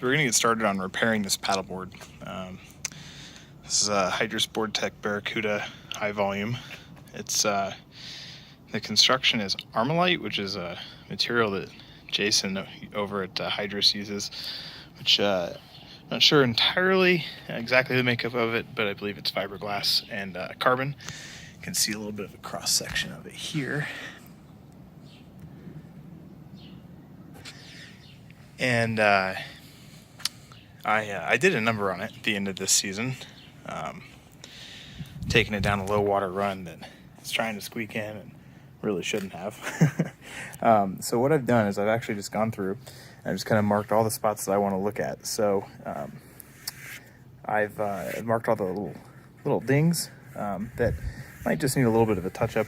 So we're going to get started on repairing this paddleboard. This is a Hydrosport Tech Barracuda high volume. It's the construction is Armalite, which is a material that Jason over at Hydros uses, which I'm not sure entirely exactly the makeup of it, but I believe it's fiberglass and carbon. You can see a little bit of a cross section of it here. And I did a number on it at the end of this season, taking it down a low water run that it's trying to squeak in and really shouldn't have. So what I've done is I've actually just gone through and I've just kind of marked all the spots that I want to look at. So I've marked all the little dings that might just need a little bit of a touch-up.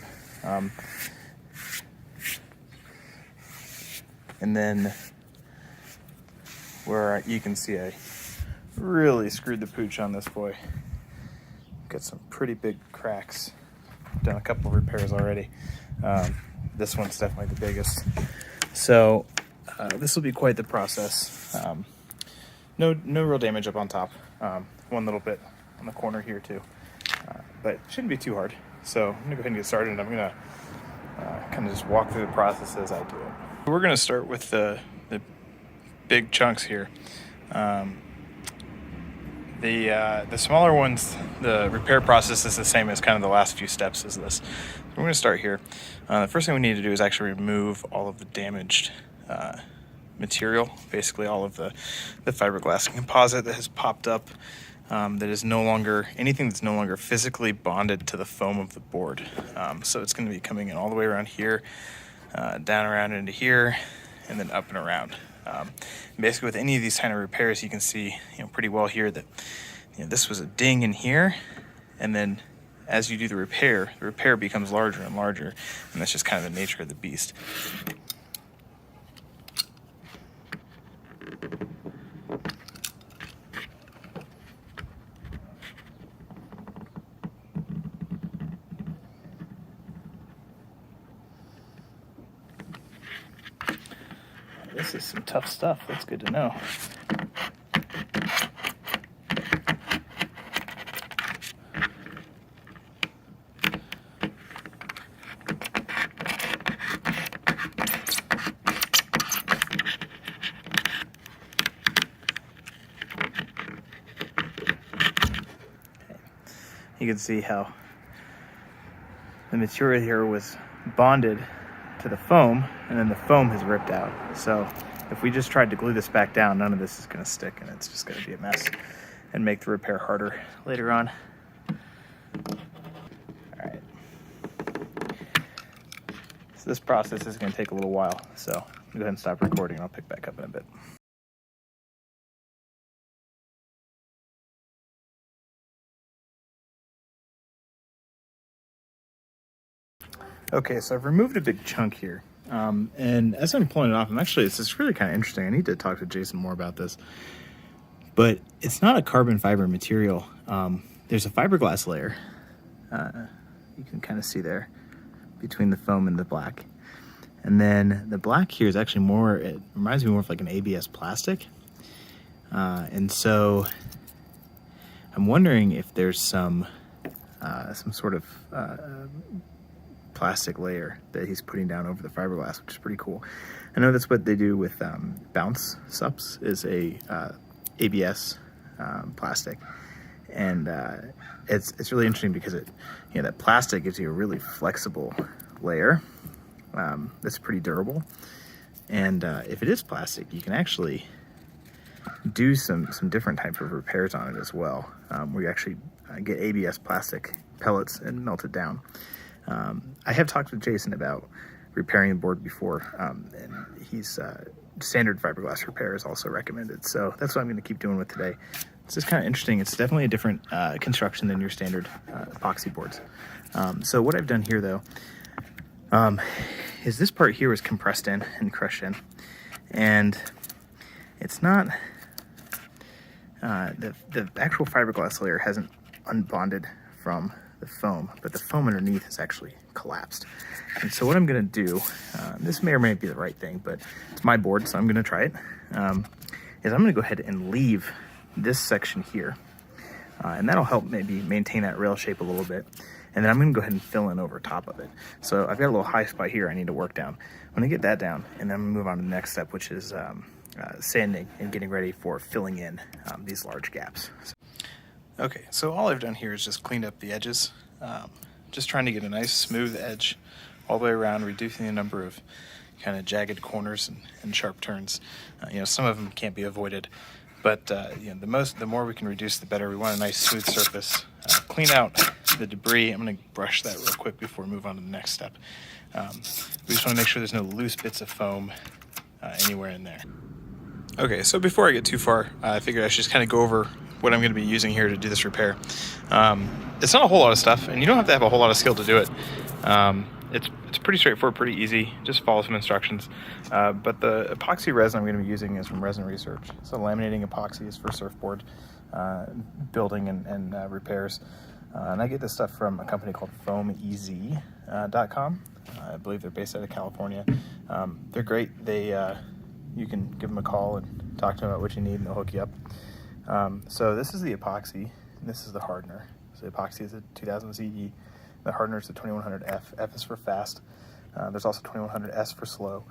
And then where you can see I really screwed the pooch on this boy. Got some pretty big cracks. Done a couple of repairs already. This one's definitely the biggest. So this will be quite the process. No real damage up on top. One little bit on the corner here too, but it shouldn't be too hard. So I'm gonna go ahead and get started, and I'm gonna kind of just walk through the process as I do it. We're gonna start with the big chunks here. The smaller ones, the repair process is the same as kind of the last few steps as this. So we're going to start here. The first thing we need to do is actually remove all of the damaged material, basically all of the fiberglass and composite that has popped up, that is no longer, anything that's no longer physically bonded to the foam of the board. So it's going to be coming in all the way around here, down around into here, and then up and around. Basically with any of these kind of repairs, you can see pretty well here that this was a ding in here, and then as you do the repair becomes larger and larger, and that's just kind of the nature of the beast. This is some tough stuff. That's good to know. You can see how the material here was bonded to the foam, and then the foam has ripped out. So if we just tried to glue this back down, none of this is going to stick, and it's just going to be a mess and make the repair harder later on. All right. So this process is going to take a little while, so I'm going to go ahead and stop recording, and I'll pick back up in a bit. Okay, so I've removed a big chunk here. And as I'm pulling it off, it's really kind of interesting. I need to talk to Jason more about this. But it's not a carbon fiber material. There's a fiberglass layer. You can kind of see there between the foam and the black. And then the black here is actually more, it reminds me more of like an ABS plastic. And so I'm wondering if there's some sort of plastic layer that he's putting down over the fiberglass, which is pretty cool. I know that's what they do with bounce SUPs, is a ABS plastic, and it's really interesting because that plastic gives you a really flexible layer that's pretty durable, and if it is plastic, you can actually do some different types of repairs on it as well, where you actually get ABS plastic pellets and melt it down. I have talked with Jason about repairing the board before, and he's standard fiberglass repair is also recommended. So that's what I'm going to keep doing with today. It's just kind of interesting. It's definitely a different construction than your standard epoxy boards. So what I've done here, though, is this part here was compressed in and crushed in, and it's not the actual fiberglass layer hasn't unbonded from the foam, but the foam underneath has actually collapsed. And so what I'm going to do, this may or may not be the right thing, but it's my board, so I'm going to try it, is I'm going to go ahead and leave this section here. And that'll help maybe maintain that rail shape a little bit. And then I'm going to go ahead and fill in over top of it. So I've got a little high spot here I need to work down. I'm going to get that down, and then I'm going to move on to the next step, which is sanding and getting ready for filling in these large gaps. Okay, so all I've done here is just cleaned up the edges. Just trying to get a nice smooth edge all the way around, reducing the number of kind of jagged corners and sharp turns. Some of them can't be avoided, but the more we can reduce, the better. We want a nice smooth surface. Clean out the debris. I'm going to brush that real quick before we move on to the next step. We just want to make sure there's no loose bits of foam anywhere in there. Okay, so before I get too far, I figured I should just kind of go over what I'm going to be using here to do this repair. It's not a whole lot of stuff, and you don't have to have a whole lot of skill to do it. It's pretty straightforward, pretty easy. Just follow some instructions. But the epoxy resin I'm going to be using is from Resin Research. So laminating epoxy is for surfboard building and repairs. And I get this stuff from a company called foamez.com. I believe they're based out of California. They're great. You can give them a call and talk to them about what you need, and they'll hook you up. So this is the epoxy, and this is the hardener. So the epoxy is a 2000 CE. The hardener is the 2100F. F is for fast. There's also 2100S for slow.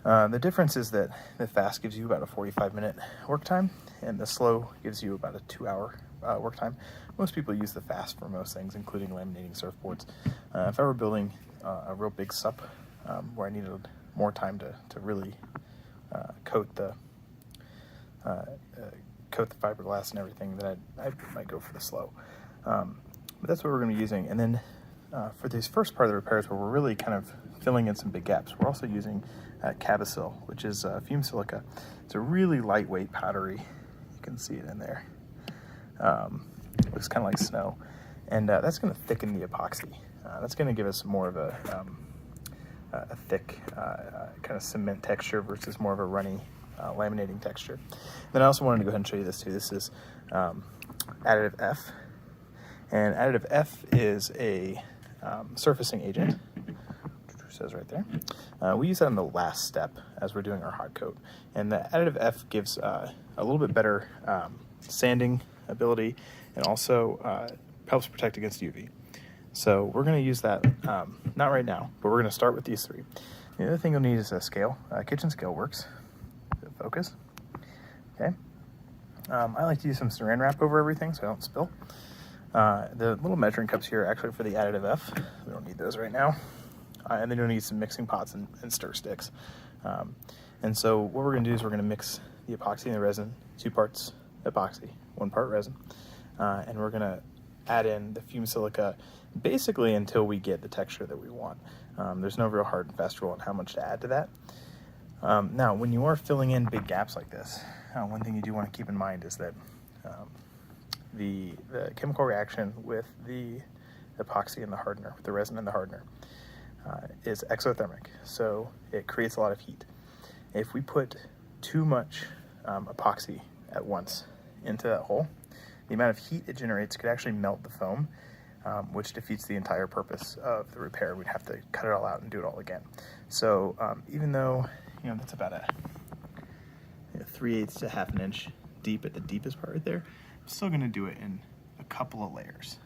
The difference is that the fast gives you about a 45-minute work time, and the slow gives you about a 2-hour work time. Most people use the fast for most things, including laminating surfboards. If I were building a real big SUP where I needed more time to really coat the fiberglass and everything, then I might go for the slow. But that's what we're going to be using. And then for this first part of the repairs, where we're really kind of filling in some big gaps, we're also using Cabasil, which is fumed silica. It's a really lightweight powdery. You can see it in there. Looks kind of like snow. And that's going to thicken the epoxy. That's going to give us more of a thick kind of cement texture versus more of a runny laminating texture. Then I also wanted to go ahead and show you this too. This is additive F. And additive F is a surfacing agent, which says right there. We use that in the last step as we're doing our hot coat. And the additive F gives a little bit better sanding ability, and also helps protect against UV. So we're going to use that, not right now, but we're going to start with these three. The other thing you'll need is a scale. Kitchen scale works. Focus. Okay. I like to use some saran wrap over everything so I don't spill. The little measuring cups here are actually for the additive F. We don't need those right now. And then you'll need some mixing pots and stir sticks. And so what we're going to do is we're going to mix the epoxy and the resin, 2 parts epoxy, 1 part resin. And we're going to add in the fumed silica basically until we get the texture that we want. There's no real hard and fast rule on how much to add to that. Now, when you are filling in big gaps like this, one thing you do want to keep in mind is that the chemical reaction with the epoxy and the hardener, with the resin and the hardener, is exothermic, so it creates a lot of heat. If we put too much epoxy at once into that hole, the amount of heat it generates could actually melt the foam, which defeats the entire purpose of the repair. We'd have to cut it all out and do it all again. So even though that's about a 3/8 to half an inch deep at the deepest part right there, I'm still going to do it in a couple of layers.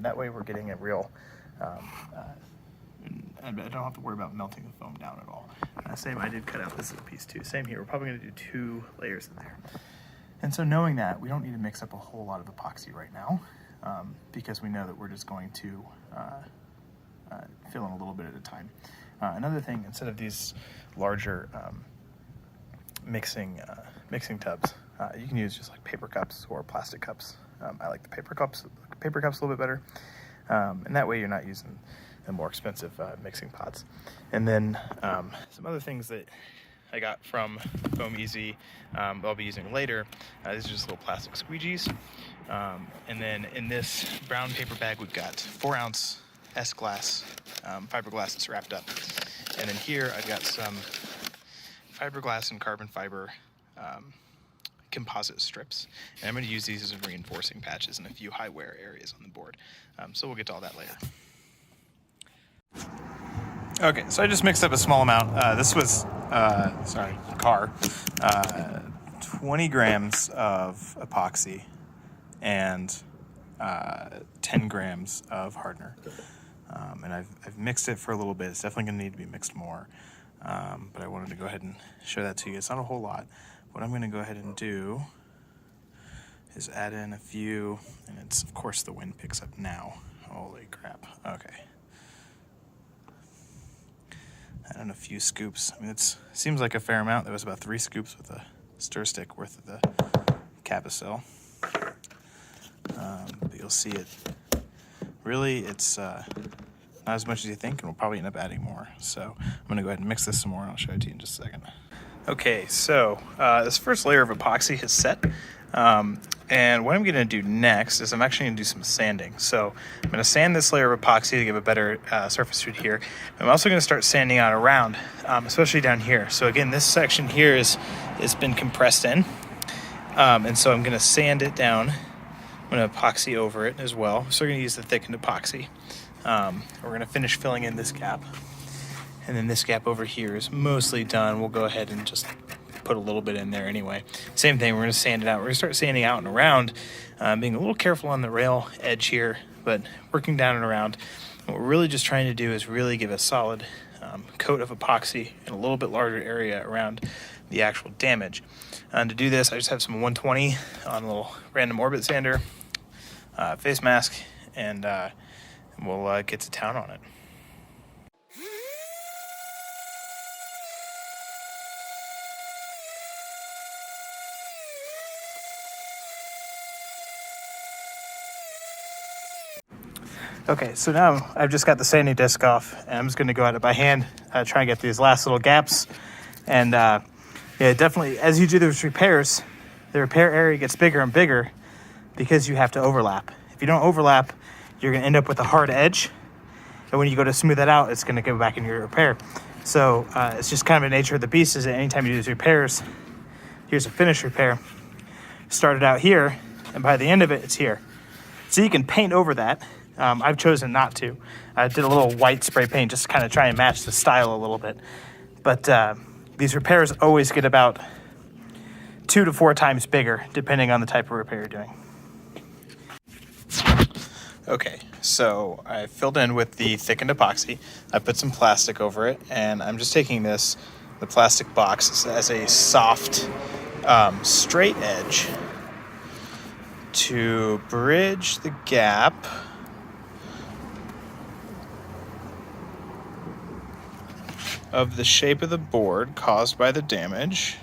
That way we're getting a real, I don't have to worry about melting the foam down at all. Same, I did cut out this little piece too. Same here, we're probably going to do 2 layers in there. And so knowing that, we don't need to mix up a whole lot of epoxy right now, because we know that we're just going to fill in a little bit at a time. Another thing, instead of these larger mixing tubs, you can use just like paper cups or plastic cups. I like the paper cups a little bit better, and that way you're not using the more expensive mixing pots. And then some other things that I got from Foamez I'll be using later. These are just little plastic squeegees. And then in this brown paper bag, we've got 4-ounce S-glass fiberglass that's wrapped up. And then here I've got some fiberglass and carbon fiber composite strips. And I'm going to use these as reinforcing patches in a few high wear areas on the board. So we'll get to all that later. Okay, so I just mixed up a small amount. This was, car. 20 grams of epoxy and 10 grams of hardener. And I've mixed it for a little bit. It's definitely going to need to be mixed more. But I wanted to go ahead and show that to you. It's not a whole lot. What I'm going to go ahead and do is add in a few, and it's, of course, the wind picks up now. Holy crap. Okay. Add in a few scoops. I mean, it seems like a fair amount. There was about 3 scoops with a stir stick worth of the Capasil. But you'll see it. Really, it's not as much as you think, and we'll probably end up adding more. So I'm going to go ahead and mix this some more, and I'll show it to you in just a second. Okay, so this first layer of epoxy is set. And what I'm going to do next is I'm actually going to do some sanding. So I'm going to sand this layer of epoxy to give a better surface to it here. I'm also going to start sanding out around, especially down here. So again, this section here has been compressed in. And so I'm going to sand it down. I'm going to epoxy over it as well. So we're going to use the thickened epoxy. We're going to finish filling in this gap. And then this gap over here is mostly done. We'll go ahead and just put a little bit in there anyway. Same thing, we're going to sand it out. We're going to start sanding out and around, being a little careful on the rail edge here, but working down and around. What we're really just trying to do is really give a solid coat of epoxy in a little bit larger area around the actual damage. And to do this, I just have some 120 on a little random orbit sander, face mask, and we'll get to town on it. Okay, so now I've just got the sanding disc off, and I'm just going to go at it by hand, try and get these last little gaps. And yeah, definitely, as you do those repairs, the repair area gets bigger and bigger because you have to overlap. If you don't overlap, you're going to end up with a hard edge, and when you go to smooth that out, it's going to go back in your repair. So it's just kind of the nature of the beast is that anytime you do these repairs, here's a finished repair. Start it out here, and by the end of it, it's here. So you can paint over that. I've chosen not to. I did a little white spray paint just to kind of try and match the style a little bit. But these repairs always get about 2 to 4 times bigger, depending on the type of repair you're doing. Okay, so I filled in with the thickened epoxy. I put some plastic over it, and I'm just taking the plastic box as a soft, straight edge to bridge the gap of the shape of the board caused by the damage.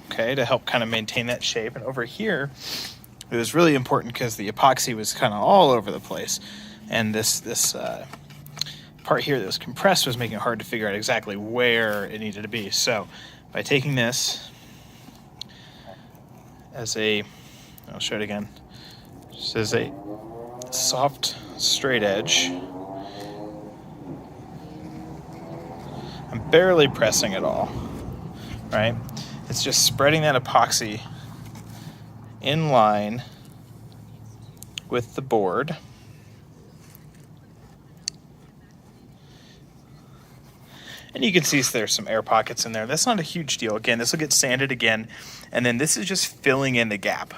Okay, to help kind of maintain that shape. And over here, it was really important because the epoxy was kind of all over the place. And this part here that was compressed was making it hard to figure out exactly where it needed to be. So by taking this as I'll show it again, just as a soft, straight edge, I'm barely pressing at all, right? It's just spreading that epoxy in line with the board. And you can see there's some air pockets in there. That's not a huge deal. Again, this will get sanded again, and then this is just filling in the gap.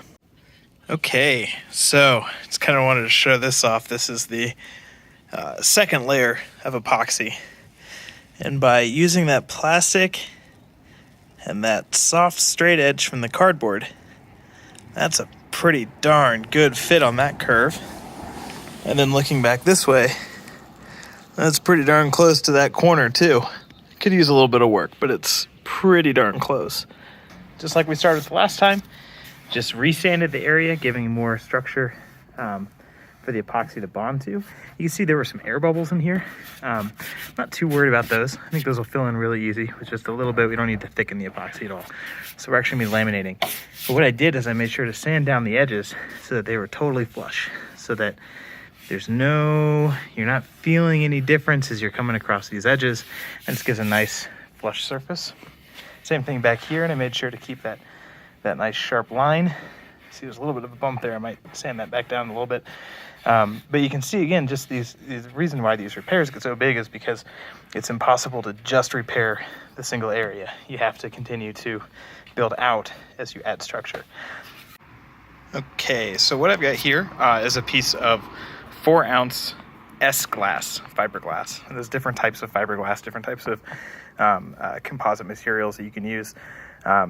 Okay, so just kind of wanted to show this off. This is the second layer of epoxy. And by using that plastic and that soft straight edge from the cardboard, that's a pretty darn good fit on that curve. And then looking back this way, that's pretty darn close to that corner too. Could use a little bit of work, but it's pretty darn close. Just like we started the last time, just resanded the area, giving more structure for the epoxy to bond to. You can see there were some air bubbles in here. Not too worried about those. I think those will fill in really easy with just a little bit. We don't need to thicken the epoxy at all. So we're actually gonna be laminating. But what I did is I made sure to sand down the edges so that they were totally flush, so that you're not feeling any difference as you're coming across these edges, and this gives a nice flush surface. Same thing back here, and I made sure to keep that nice sharp line. See, there's a little bit of a bump there. I might sand that back down a little bit. But you can see again, just the reason why these repairs get so big is because it's impossible to just repair the single area. You have to continue to build out as you add structure. Okay, so what I've got here is a piece of 4-ounce S-glass fiberglass. And there's different types of fiberglass, different types of composite materials that you can use.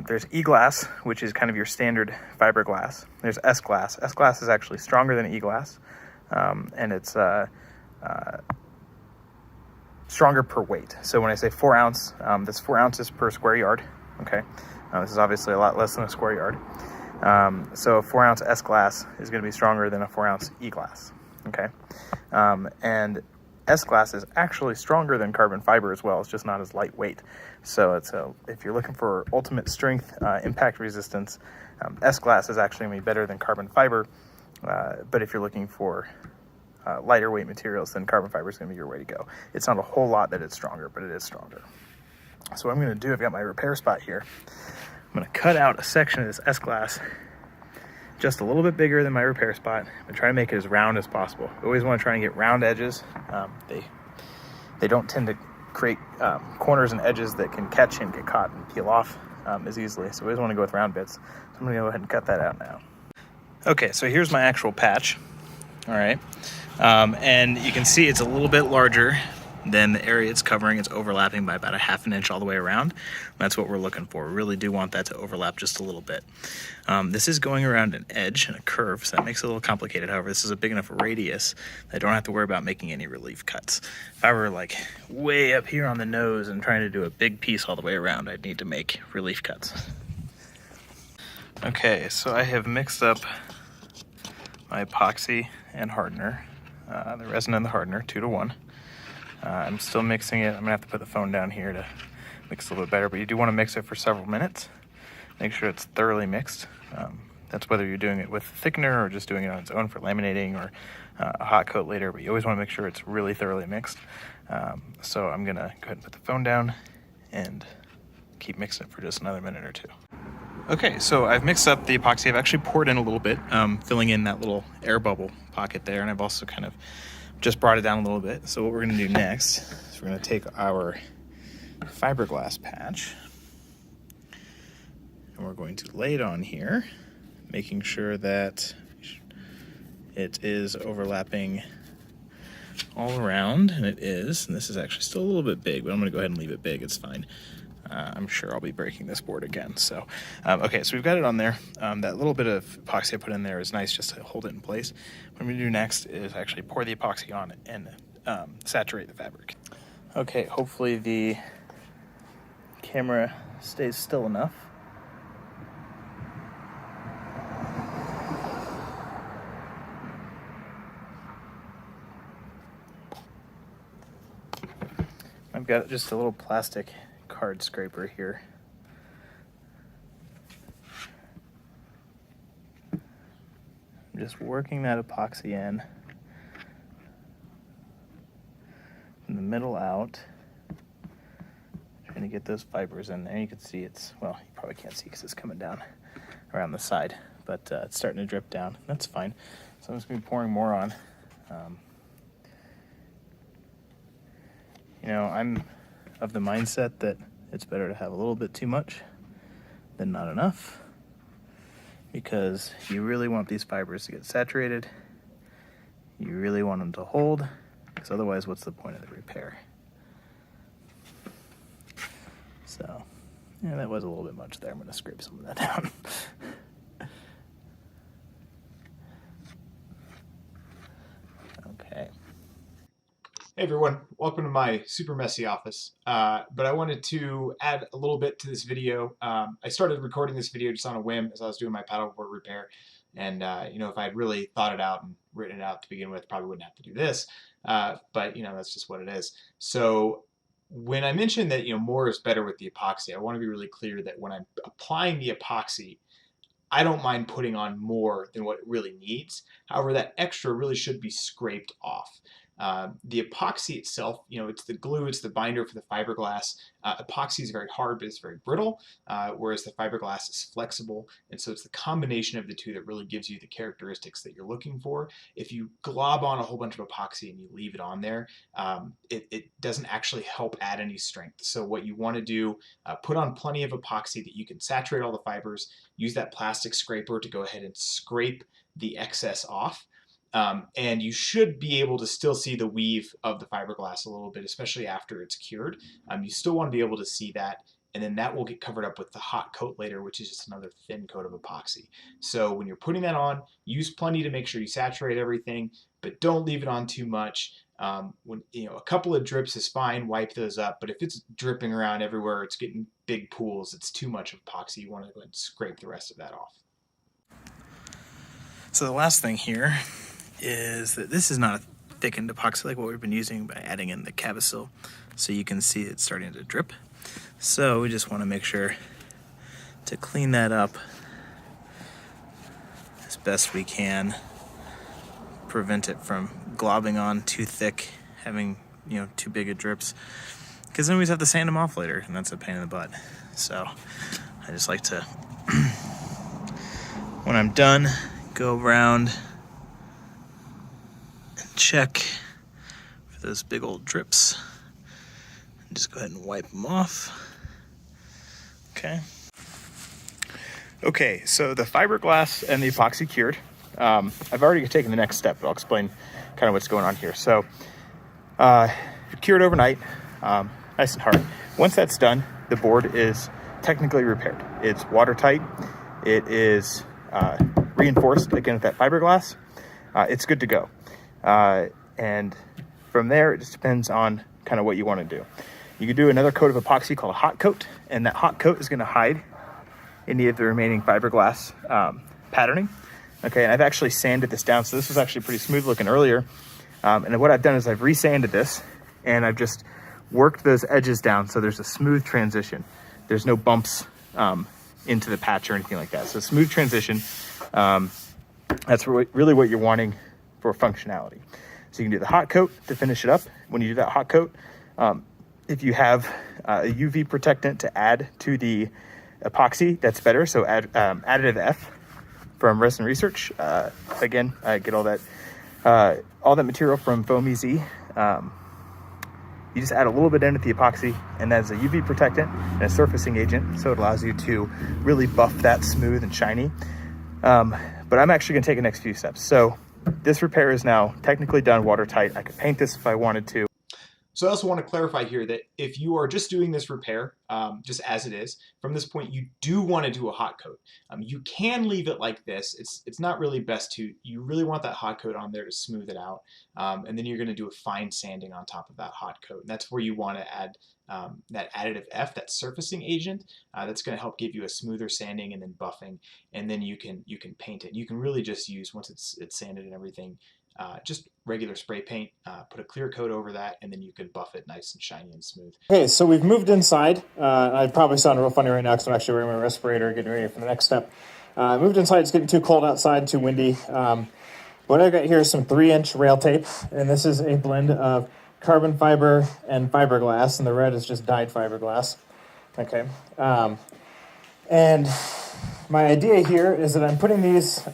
There's E-glass, which is kind of your standard fiberglass. There's S-glass. S-glass is actually stronger than E-glass, and it's stronger per weight. So when I say 4 ounce, that's 4 ounces per square yard. Okay, this is obviously a lot less than a square yard. So a 4 ounce S-glass is going to be stronger than a 4 ounce E-glass. Okay, and S-glass is actually stronger than carbon fiber as well. It's just not as lightweight. So if you're looking for ultimate strength, impact resistance, S-glass is actually going to be better than carbon fiber. But if you're looking for lighter weight materials, then carbon fiber is going to be your way to go. It's not a whole lot that it's stronger, but it is stronger. So what I'm going to do, I've got my repair spot here. I'm going to cut out a section of this S-glass just a little bit bigger than my repair spot and try to make it as round as possible. You always want to try and get round edges. They don't tend to create corners and edges that can catch and get caught and peel off as easily. So we always want to go with round bits. So I'm going to go ahead and cut that out now. Okay, so here's my actual patch. All right, and you can see it's a little bit larger than the area it's covering. It's overlapping by about 1/2 inch all the way around. That's what we're looking for. We really do want that to overlap just a little bit. This is going around an edge and a curve, so that makes it a little complicated. However, this is a big enough radius that I don't have to worry about making any relief cuts. If I were like way up here on the nose and trying to do a big piece all the way around, I'd need to make relief cuts. Okay, so I have mixed up my epoxy and hardener, the resin and the hardener, 2 to 1. I'm still mixing it. I'm gonna have to put the phone down here to mix a little bit better, but you do want to mix it for several minutes. Make sure it's thoroughly mixed. That's whether you're doing it with a thickener or just doing it on its own for laminating or a hot coat later, but you always want to make sure it's really thoroughly mixed. So I'm gonna go ahead and put the phone down and keep mixing it for just another minute or 2. Okay, so I've mixed up the epoxy. I've actually poured in a little bit, filling in that little air bubble pocket there, and I've also kind of just brought it down a little bit. So what we're going to do next is we're going to take our fiberglass patch and we're going to lay it on here, making sure that it is overlapping all around, and it is. And this is actually still a little bit big, but I'm going to go ahead and leave it big. It's fine. I'm sure I'll be breaking this board again. So, okay, so we've got it on there. That little bit of epoxy I put in there is nice just to hold it in place. What I'm going to do next is actually pour the epoxy on it and saturate the fabric. Okay, hopefully the camera stays still enough. I've got just a little plastic card scraper here. I'm just working that epoxy in from the middle out, trying to get those fibers in there. You can see it's, well, you probably can't see because it's coming down around the side, but it's starting to drip down. That's fine. So I'm just going to be pouring more on. You know, I'm of the mindset that it's better to have a little bit too much than not enough, because you really want these fibers to get saturated. You really want them to hold, because otherwise what's the point of the repair? So, yeah, that was a little bit much there. I'm going to scrape some of that down. Okay. Hey everyone, welcome to my super messy office. But I wanted to add a little bit to this video. I started recording this video just on a whim as I was doing my paddleboard repair. And you know, if I had really thought it out and written it out to begin with, probably wouldn't have to do this. But you know, that's just what it is. So when I mentioned that, you know, more is better with the epoxy, I want to be really clear that when I'm applying the epoxy, I don't mind putting on more than what it really needs. However, that extra really should be scraped off. The epoxy itself, it's the glue, it's the binder for the fiberglass. Epoxy is very hard, but it's very brittle, whereas the fiberglass is flexible. And so it's the combination of the two that really gives you the characteristics that you're looking for. If you glob on a whole bunch of epoxy and you leave it on there, it doesn't actually help add any strength. So what you want to do, put on plenty of epoxy that you can saturate all the fibers, use that plastic scraper to go ahead and scrape the excess off. And you should be able to still see the weave of the fiberglass a little bit, especially after it's cured. You still want to be able to see that, and then that will get covered up with the hot coat later, which is just another thin coat of epoxy. So when you're putting that on, use plenty to make sure you saturate everything, but don't leave it on too much. When a couple of drips is fine, wipe those up, but if it's dripping around everywhere, it's getting big pools, it's too much epoxy, you want to go ahead and scrape the rest of that off. So the last thing here is that this is not a thickened epoxy like what we've been using by adding in the Cavasil, so you can see it's starting to drip. So we just want to make sure to clean that up as best we can, prevent it from globbing on too thick, having too big of drips, because then we just have to sand them off later, and that's a pain in the butt. So I just like to when I'm done, go around and check for those big old drips and just go ahead and wipe them off. Okay, so the fiberglass and the epoxy cured. I've already taken the next step, but I'll explain kind of what's going on here. So it cured overnight, nice and hard. Once that's done, the board is technically repaired. It's watertight. It is reinforced again with that fiberglass. It's good to go. And from there, it just depends on kind of what you want to do. You can do another coat of epoxy called a hot coat, and that hot coat is going to hide any of the remaining fiberglass patterning. Okay, and I've actually sanded this down, so this was actually pretty smooth looking earlier. And what I've done is I've resanded this, and I've just worked those edges down so there's a smooth transition. There's no bumps into the patch or anything like that. So smooth transition, that's really what you're wanting for functionality. So you can do the hot coat to finish it up. When you do that hot coat, if you have a UV protectant to add to the epoxy, that's better. So add additive F from Resin Research. Again, I get all that material from Foam EZ. You just add a little bit into the epoxy, and that's a UV protectant and a surfacing agent, so it allows you to really buff that smooth and shiny. But I'm actually going to take the next few steps. So this repair is now technically done, watertight. I could paint this if I wanted to. So I also want to clarify here that if you are just doing this repair, just as it is, from this point you do want to do a hot coat. You can leave it like this. It's not really best to. You really want that hot coat on there to smooth it out, and then you're going to do a fine sanding on top of that hot coat. And that's where you want to add that additive F, that surfacing agent. That's going to help give you a smoother sanding and then buffing, and then you can paint it. You can really just use, once it's sanded and everything, just regular spray paint, put a clear coat over that, and then you can buff it nice and shiny and smooth. Okay, so we've moved inside. I probably sound real funny right now because I'm actually wearing my respirator, getting ready for the next step. Moved inside, it's getting too cold outside, too windy. What I've got here is some 3-inch rail tape, and this is a blend of carbon fiber and fiberglass, and the red is just dyed fiberglass. Okay, and my idea here is that I'm putting this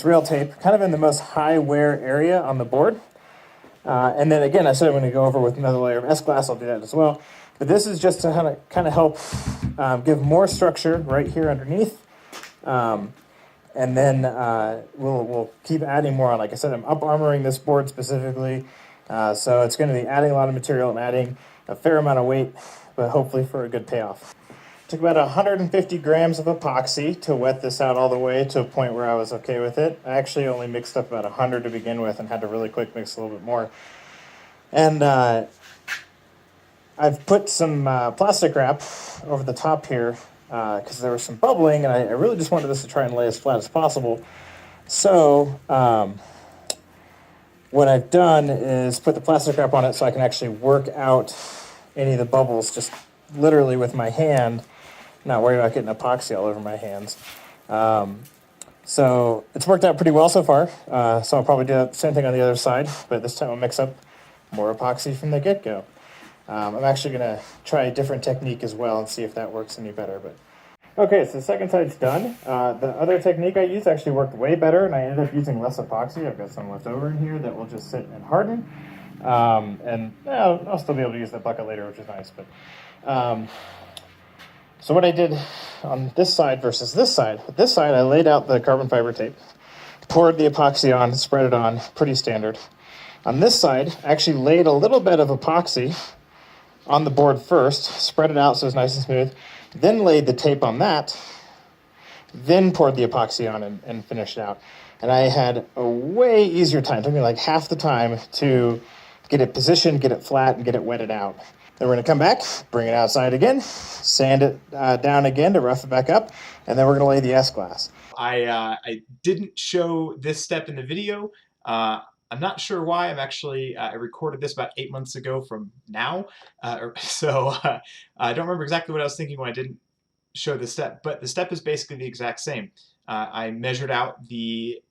rail tape kind of in the most high wear area on the board. And then again, I said I'm going to go over with another layer of S-glass. I'll do that as well. But this is just to kind of help give more structure right here underneath. And then we'll keep adding more on. Like I said, I'm up-armoring this board specifically. So it's going to be adding a lot of material and adding a fair amount of weight, but hopefully for a good payoff. Took about 150 grams of epoxy to wet this out all the way to a point where I was okay with it. I actually only mixed up about 100 to begin with and had to really quick mix a little bit more. And I've put some plastic wrap over the top here because there was some bubbling, and I really just wanted this to try and lay as flat as possible. So what I've done is put the plastic wrap on it so I can actually work out any of the bubbles just literally with my hand. Not worried about getting epoxy all over my hands. So it's worked out pretty well so far. So I'll probably do the same thing on the other side, but this time I'll mix up more epoxy from the get-go. I'm actually going to try a different technique as well and see if that works any better. But okay, so the second side's done. The other technique I used actually worked way better, and I ended up using less epoxy. I've got some left over in here that will just sit and harden. I'll still be able to use that bucket later, which is nice. But so what I did on this side versus this side, with this side I laid out the carbon fiber tape, poured the epoxy on, spread it on, pretty standard. On this side, I actually laid a little bit of epoxy on the board first, spread it out so it's nice and smooth, then laid the tape on that, then poured the epoxy on and finished it out. And I had a way easier time. It took me like half the time to get it positioned, get it flat, and get it wetted out. Then we're going to come back, bring it outside again, sand it down again to rough it back up, and then we're going to lay the S-glass. I didn't show this step in the video. I'm not sure why. I recorded this about 8 months ago from now. I don't remember exactly what I was thinking when I didn't show the step, but the step is basically the exact same. I measured out the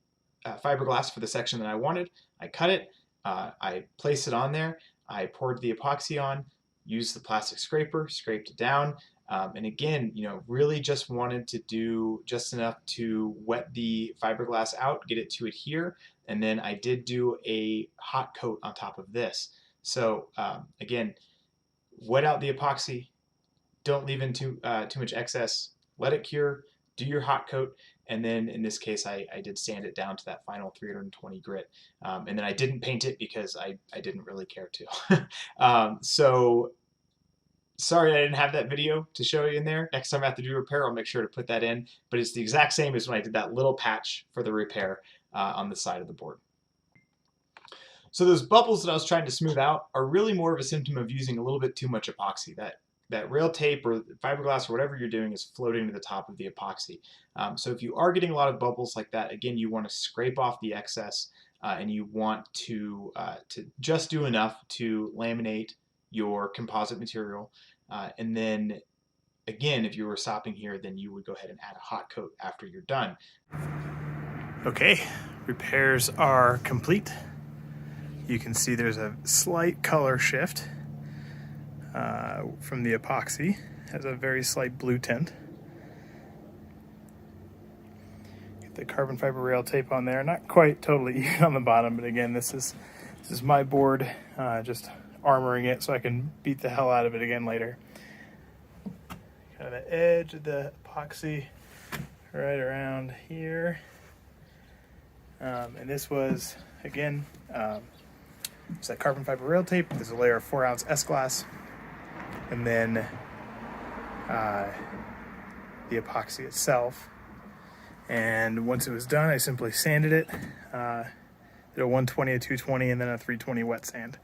fiberglass for the section that I wanted. I cut it. I placed it on there. I poured the epoxy on, used the plastic scraper, scraped it down. And again, really just wanted to do just enough to wet the fiberglass out, get it to adhere, and then I did do a hot coat on top of this. So again, wet out the epoxy, don't leave in too much excess, let it cure, do your hot coat, and then in this case I did sand it down to that final 320 grit. And then I didn't paint it because I didn't really care to. So sorry I didn't have that video to show you in there. Next time I have to do repair, I'll make sure to put that in. But it's the exact same as when I did that little patch for the repair on the side of the board. So those bubbles that I was trying to smooth out are really more of a symptom of using a little bit too much epoxy. That rail tape or fiberglass or whatever you're doing is floating to the top of the epoxy. So if you are getting a lot of bubbles like that, again, you want to scrape off the excess and you want to just do enough to laminate your composite material. And then again, if you were stopping here, then you would go ahead and add a hot coat after you're done. Okay, repairs are complete. You can see there's a slight color shift from the epoxy. It has a very slight blue tint. Get the carbon fiber rail tape on there. Not quite totally even on the bottom, but again, this is my board, just armoring it so I can beat the hell out of it again later. Kind of the edge of the epoxy right around here. And this was, again, it's that carbon fiber rail tape. There's a layer of 4-ounce S-glass. And then the epoxy itself. And once it was done, I simply sanded it. Did a 120, a 220, and then a 320 wet sand.